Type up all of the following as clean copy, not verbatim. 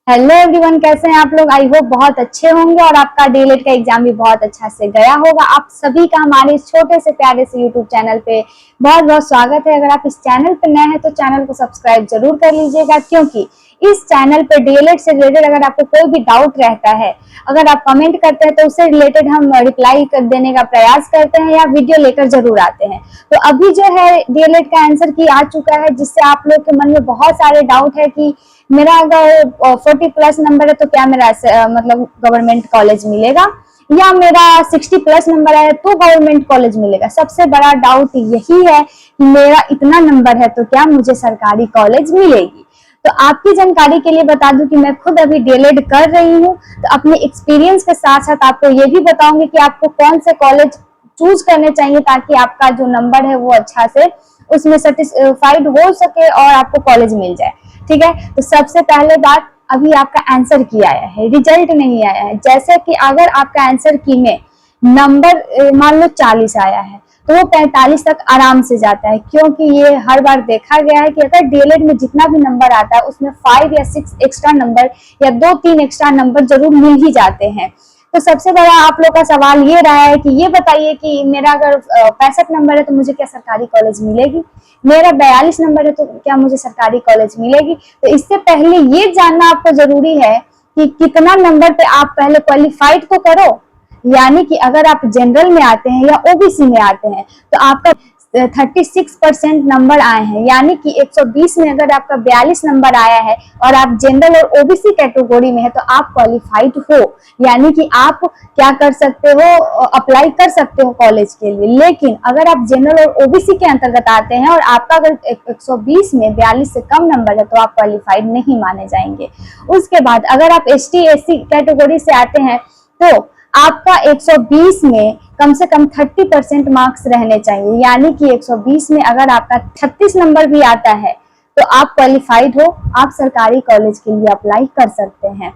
Hello everyone, कैसे हैं आप लोग। आई होप बहुत अच्छे होंगे और आपका डीएलएड का एग्जाम भी बहुत अच्छा से गया होगा। आप सभी का हमारे इस छोटे से प्यारे से यूट्यूब चैनल पे बहुत बहुत स्वागत है। अगर आप इस चैनल पे नए हैं तो चैनल को सब्सक्राइब जरूर कर लीजिएगा, क्योंकि इस चैनल पे डीएलएड से रिलेटेड अगर आपको कोई भी डाउट रहता है, अगर आप कमेंट करते हैं तो उससे रिलेटेड हम रिप्लाई कर देने का प्रयास करते हैं या वीडियो लेकर जरूर आते हैं। तो अभी जो है डीएलएड का आंसर की आ चुका है, जिससे आप लोग के मन में बहुत सारे डाउट है कि मेरा अगर 40 प्लस नंबर है तो क्या मेरा मतलब गवर्नमेंट कॉलेज मिलेगा, या मेरा 60 प्लस नंबर है तो गवर्नमेंट कॉलेज मिलेगा। सबसे बड़ा डाउट यही है कि मेरा इतना नंबर है तो क्या मुझे सरकारी कॉलेज मिलेगी। तो आपकी जानकारी के लिए बता दूं कि मैं खुद अभी डीएलएड कर रही हूँ, तो अपने एक्सपीरियंस के साथ साथ आपको ये भी बताऊंगी कि आपको कौन से कॉलेज चूज करने चाहिए ताकि आपका जो नंबर है वो अच्छा से उसमें सेटिस्फाइड हो सके और आपको कॉलेज मिल जाए। ठीक है, तो सबसे पहले बात, अभी आपका आंसर की आया है, रिजल्ट नहीं आया है। जैसे कि अगर आपका आंसर की में नंबर मान लो 40 आया है तो वो 45 तक आराम से जाता है, क्योंकि ये हर बार देखा गया है कि अगर डीएलएड में जितना भी नंबर आता है उसमें 5 या 6 एक्स्ट्रा नंबर या 2-3 एक्स्ट्रा नंबर जरूर मिल ही जाते हैं। तो सबसे बड़ा आप लोग का सवाल ये रहा है कि ये बताइए कि मेरा अगर 65 नंबर है तो मुझे क्या सरकारी कॉलेज मिलेगी, मेरा 42 नंबर है तो क्या मुझे सरकारी कॉलेज मिलेगी। तो इससे पहले ये जानना आपको जरूरी है कि कितना नंबर पे आप पहले क्वालिफाइड तो करो। यानी कि अगर आप जनरल में आते हैं या ओबीसी में आते हैं तो आपका 36% नंबर आए हैं, यानी कि 120 में अगर आपका 42 नंबर आया है और आप जनरल और ओबीसी कैटेगरी में है तो आप क्वालिफाइड हो। यानी कि आप क्या कर सकते हो, अप्लाई कर सकते हो कॉलेज के लिए। लेकिन अगर आप जनरल और ओबीसी के अंतर्गत आते हैं और आपका अगर 120 में 42 से कम नंबर है तो आप क्वालिफाइड नहीं माने जाएंगे। उसके बाद अगर आप एसटी एससी कैटेगरी से आते हैं तो आपका 120 में कम से कम 30% मार्क्स रहने चाहिए। यानी कि 120 में अगर आपका 36 नंबर भी आता है तो आप क्वालिफाइड हो, आप सरकारी कॉलेज के लिए अप्लाई कर सकते हैं।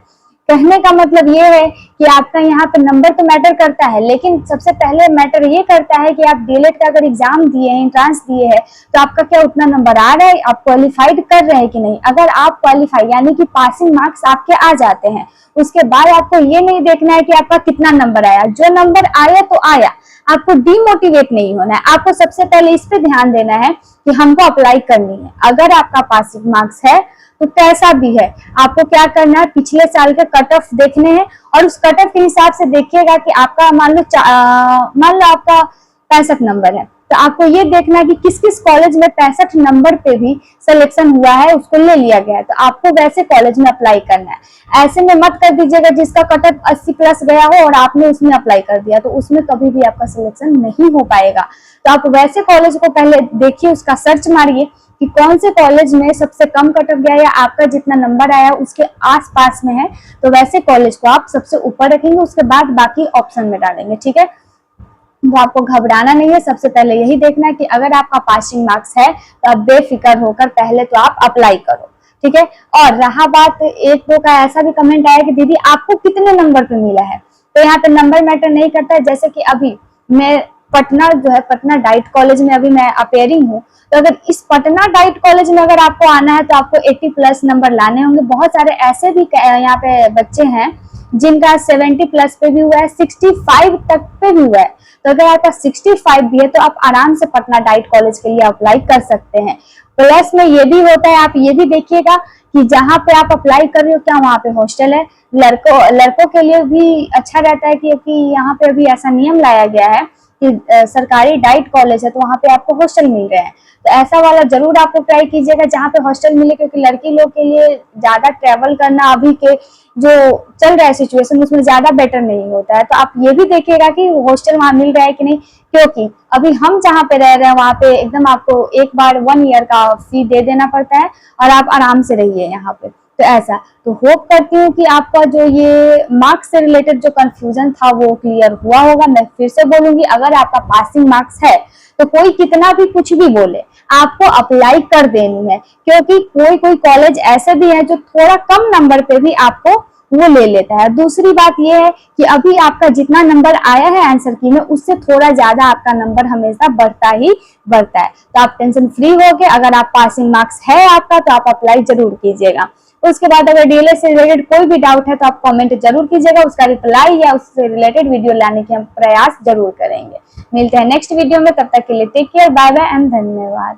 कहने का मतलब ये है कि आपका यहाँ पे नंबर तो मैटर करता है, लेकिन सबसे पहले मैटर ये करता है कि आप डीएलएड का अगर एग्जाम दिए हैं, एंट्रेंस दिए हैं, तो आपका क्या उतना नंबर आ रहा है, आप क्वालिफाइड कर रहे हैं कि नहीं। अगर आप क्वालिफाई यानी कि पासिंग मार्क्स आपके आ जाते हैं, उसके बाद आपको ये नहीं देखना है कि आपका कितना नंबर आया। जो नंबर आया तो आया, आपको डिमोटिवेट नहीं होना है। आपको सबसे पहले इस पे ध्यान देना है कि हमको अप्लाई करनी है। अगर आपका पासिंग मार्क्स है तो कैसा भी है, आपको क्या करना है, पिछले साल के कट ऑफ देखने हैं और उस कट ऑफ के हिसाब से देखिएगा कि आपका मान लो आपका 65 नंबर है तो आपको ये देखना है कि किस किस कॉलेज में 65 नंबर पे भी सिलेक्शन हुआ है, उसको ले लिया गया है, तो आपको वैसे कॉलेज में अप्लाई करना है। ऐसे में मत कर दीजिएगा जिसका कट ऑफ 80 प्लस गया हो और आपने उसमें अप्लाई कर दिया, तो उसमें कभी भी आपका सिलेक्शन नहीं हो पाएगा। तो आप वैसे कॉलेज को पहले देखिए, उसका सर्च मारिए कि कौन से कॉलेज में सबसे कम कट ऑफ गया या आपका जितना नंबर आया उसके आसपास में है, तो वैसे कॉलेज को आप सबसे ऊपर रखेंगे, उसके बाद बाकी ऑप्शन में डालेंगे। ठीक है, तो आपको घबराना नहीं है। सबसे पहले यही देखना है कि अगर आपका पासिंग मार्क्स है तो आप बेफिक्र होकर पहले तो आप अप्लाई करो। ठीक है, और रहा बात, एक दो का ऐसा भी कमेंट आया कि दीदी आपको कितने नंबर पे मिला है, तो यहाँ पे नंबर मैटर नहीं करता है। जैसे कि अभी मैं पटना जो है, पटना डाइट कॉलेज में अभी मैं अपेयरिंग हूँ, तो अगर इस पटना डाइट कॉलेज में अगर आपको आना है तो आपको 80 प्लस नंबर लाने होंगे। बहुत सारे ऐसे भी यहाँ पे बच्चे हैं जिनका 70 प्लस पे भी हुआ है, 65 तक पे भी हुआ है। तो अगर आपका 65 भी है तो आप आराम से पटना डाइट कॉलेज के लिए अप्लाई कर सकते हैं। प्लस में ये भी होता है, आप ये भी देखिएगा कि जहाँ पे आप अप्लाई कर रहे हो क्या वहाँ पे हॉस्टल है। लड़कों के लिए भी अच्छा रहता है, क्योंकि यहाँ पे अभी ऐसा नियम लाया गया है कि सरकारी डाइट कॉलेज है तो वहाँ पे आपको हॉस्टल मिल रहे हैं। तो ऐसा वाला जरूर आपको ट्राई कीजिएगा जहाँ पे हॉस्टल मिले, क्योंकि लड़की लोग के लिए ज्यादा ट्रेवल करना अभी के जो चल रहा है सिचुएशन उसमें ज्यादा बेटर नहीं होता है। तो आप ये भी देखिएगा कि हॉस्टल वहाँ मिल रहा है कि नहीं, क्योंकि अभी हम जहाँ पे रह रहे हैं वहाँ पे एकदम आपको एक बार 1 ईयर का फी दे देना पड़ता है और आप आराम से रहिए यहाँ पे। तो ऐसा, तो होप करती हूँ कि आपका जो ये मार्क्स से रिलेटेड जो कंफ्यूजन था वो क्लियर हुआ होगा। मैं फिर से बोलूंगी, अगर आपका पासिंग मार्क्स है तो कोई कितना भी कुछ भी बोले आपको अप्लाई कर देनी है, क्योंकि कोई कोई कॉलेज ऐसे भी है जो थोड़ा कम नंबर पे भी आपको वो ले लेता है। दूसरी बात ये है कि अभी आपका जितना नंबर आया है आंसर की में उससे थोड़ा ज्यादा आपका नंबर हमेशा बढ़ता ही बढ़ता है। तो आप टेंशन फ्री हो के, अगर आप पासिंग मार्क्स है आपका तो आप अप्लाई जरूर कीजिएगा। उसके बाद अगर डीएलएड से रिलेटेड कोई भी डाउट है तो आप कमेंट जरूर कीजिएगा, उसका रिप्लाई या उससे रिलेटेड वीडियो लाने की हम प्रयास जरूर करेंगे। मिलते हैं नेक्स्ट वीडियो में, तब तक के लिए take care, bye bye and धन्यवाद।